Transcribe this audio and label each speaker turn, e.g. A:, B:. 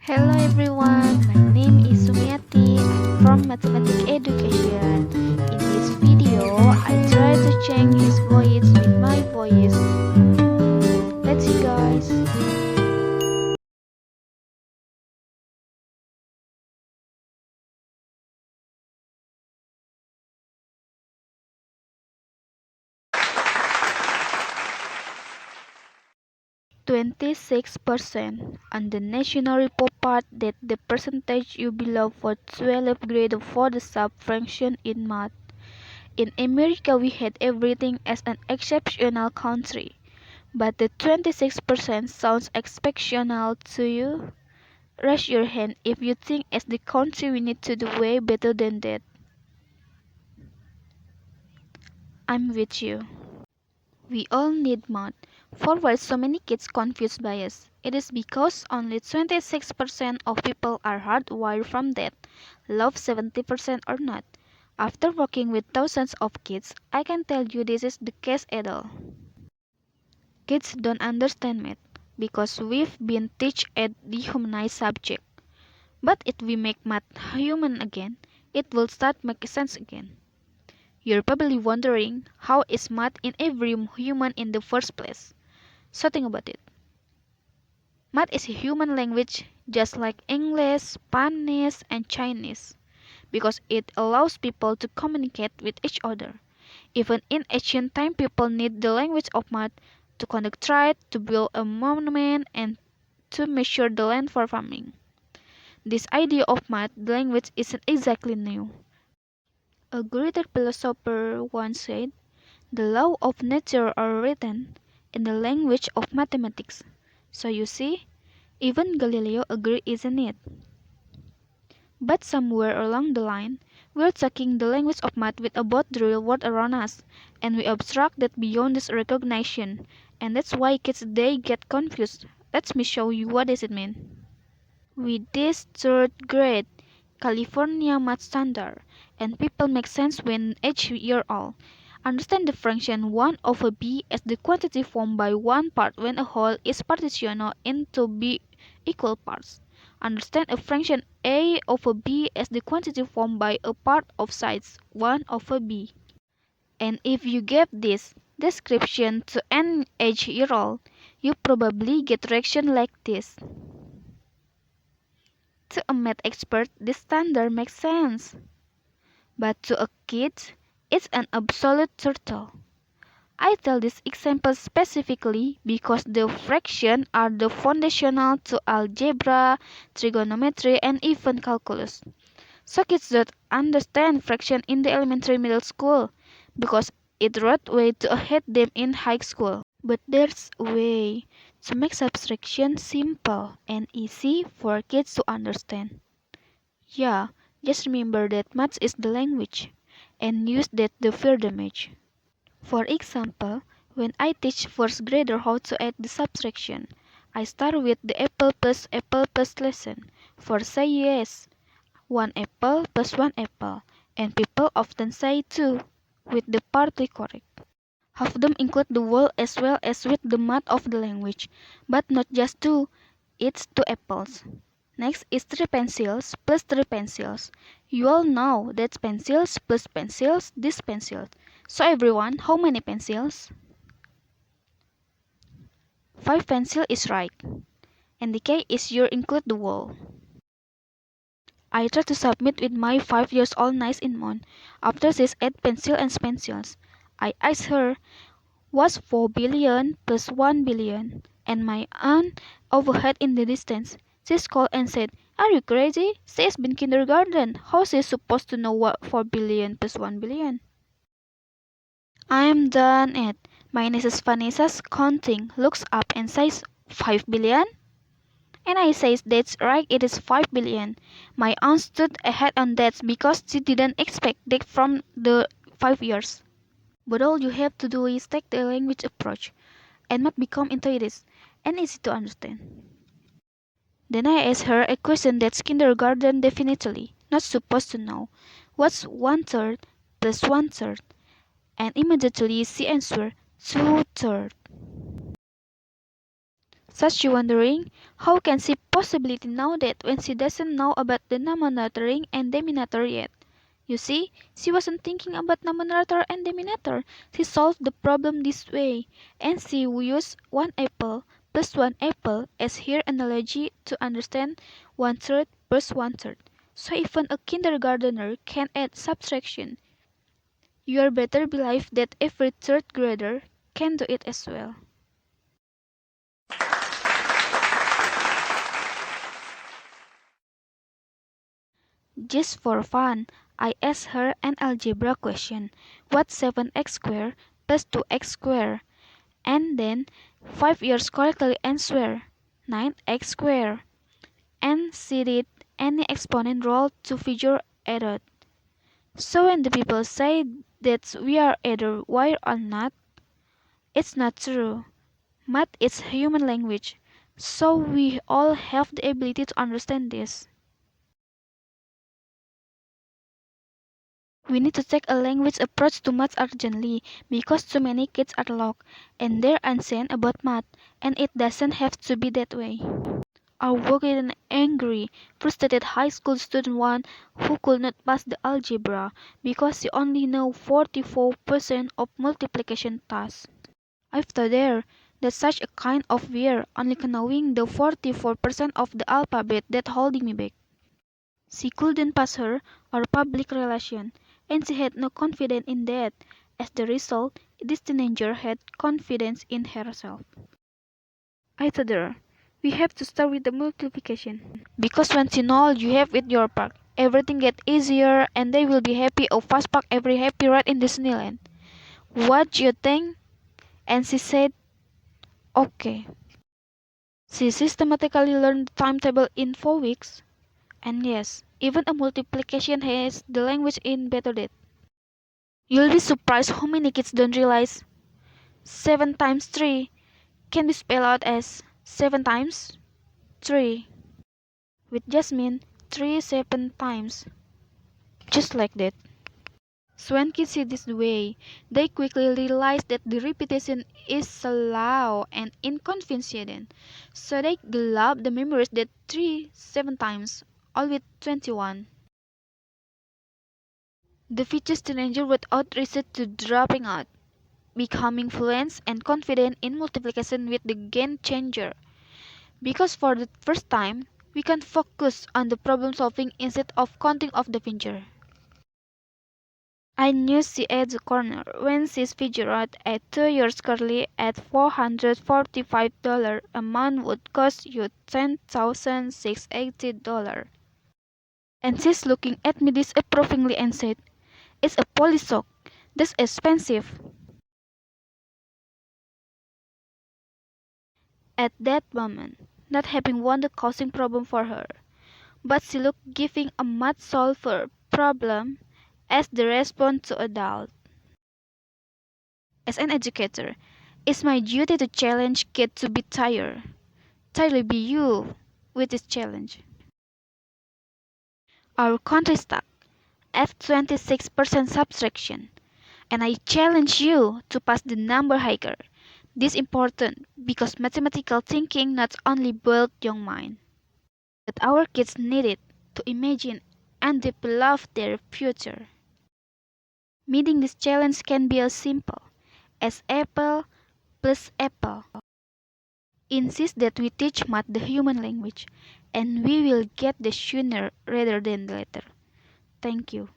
A: Hello everyone, my name is Sumiati. I'm from Mathematics Education. In this video, I try to change his voice with my voice. Let's see guys. 26% on the national report part that the percentage you below for 12th grade for the sub-fraction in math. In America we had everything as an exceptional country. But the 26% sounds exceptional to you? Raise your hand if you think as the country we need to do way better than that. I'm with you. We all need math. For why so many kids confused by us? It is because only 26% of people are hardwired from that. Love 70% or not. After working with thousands of kids, I can tell you this is the case at all. Kids don't understand math because we've been taught a dehumanized subject. But if we make math human again, it will start making sense again. You're probably wondering how is math in every human in the first place. So think about it. Math is a human language just like English, Spanish, and Chinese because it allows people to communicate with each other. Even in ancient time, people need the language of math to conduct trade, to build a monument, and to measure the land for farming. This idea of math, the language, isn't exactly new. A greater philosopher once said, "The laws of nature are written in the language of mathematics." So you see, even Galileo agreed, isn't it? But somewhere along the line, we're taking the language of math with about the real world around us, and we abstract that beyond this recognition. And that's why kids today get confused. Let me show you what does it mean. With this third grade California math standard, and people make sense when 8 years old. Understand the fraction 1 over b as the quantity formed by one part when a whole is partitioned into b equal parts. Understand a fraction a over b as the quantity formed by a part of size 1 over b. And if you give this description to an 8-year-old, you probably get reaction like this. To a math expert, this standard makes sense. But to a kid, it's an absolute turtle. I tell this example specifically because the fractions are the foundational to algebra, trigonometry, and even calculus. So kids don't understand fraction in the elementary middle school because it right way to ahead them in high school. But there's a way to make subtraction simple and easy for kids to understand. Yeah, just remember that math is the language and use that to fear damage. For example, when I teach first grader how to add the subtraction, I start with the apple plus lesson. For say yes, one apple plus one apple, and people often say two, with the partly correct. Half of them include the word as well as with the math of the language, but not just two, it's two apples. Next is three pencils plus three pencils. You all know that pencils plus pencils, this pencil. So everyone, how many pencils? 5 pencil is right. And the K is your include the wall. I try to submit with my 5 years old niece in Mon. After this 8 pencil and pencils. I asked her, what's 4 billion plus 1 billion? And my aunt overheard in the distance. She called and said, are you crazy? She has been kindergarten. How is she supposed to know what 4 billion plus 1 billion? I'm done it. My niece Vanessa's counting, looks up and says 5 billion? And I says that's right, it is 5 billion. My aunt stood ahead on that because she didn't expect that from the 5 years. But all you have to do is take the language approach and not become intuitive and easy to understand. Then I asked her a question that's kindergarten definitely not supposed to know. What's one third plus one third? And immediately she answered 2/3. Such wondering, how can she possibly know that when she doesn't know about the nominator and denominator yet? You see, she wasn't thinking about nominator and denominator. She solved the problem this way, and she used one apple plus one apple as her analogy to understand one third plus one third. So even a kindergartner can add subtraction. You better believe that every third grader can do it as well. Just for fun, I asked her an algebra question. What's 7x squared plus 2x squared? And then 5 years correctly answer 9x squared. And she did any exponent rule to figure it out. So when the people say that we are either wired or not, it's not true. Math is human language, so we all have the ability to understand this. We need to take a language approach to math urgently because too many kids are lost and they're insane about math, and it doesn't have to be that way. I worked with an angry, frustrated high school student one who could not pass the algebra because she only knew 44% of multiplication tasks. I've told her that's such a kind of fear, only knowing the 44% of the alphabet that holding me back. She couldn't pass her or public relation, and she had no confidence in that. As the result, this teenager had confidence in herself. I told her, we have to start with the multiplication. Because once you know you have it your back, everything gets easier and they will be happy or fast pack every happy ride in Disneyland. What do you think? And she said, okay. She systematically learned the timetable in 4 weeks. And yes, even a multiplication has the language embedded it. You'll be surprised how many kids don't realize 7 times 3 can be spelled out as 7 times 3, which just means 3 7 times, just like that. So when kids see this way, they quickly realize that the repetition is slow and inconvenient. So they glub the memories that 3 7 times, all with 21. The future teenager without research to dropping out, becoming fluent and confident in multiplication with the game changer. Because for the first time, we can focus on the problem solving instead of counting off the finger. I knew she at the corner when she figured out at 2 years early at $445 a month would cost you $10,680. And she's looking at me disapprovingly and said, it's a polysock. That's expensive. At that moment, not having won the causing problem for her, but she looked giving a math solver problem as the response to adult. As an educator, it's my duty to challenge kids to be tired. Tired be you with this challenge. Our country stuck at 26% subtraction, and I challenge you to pass the number higher. This is important because mathematical thinking not only builds young mind, but our kids need it to imagine and develop their future. Meeting this challenge can be as simple as apple plus apple. Insist that we teach math the human language, and we will get the sooner rather than later. Thank you.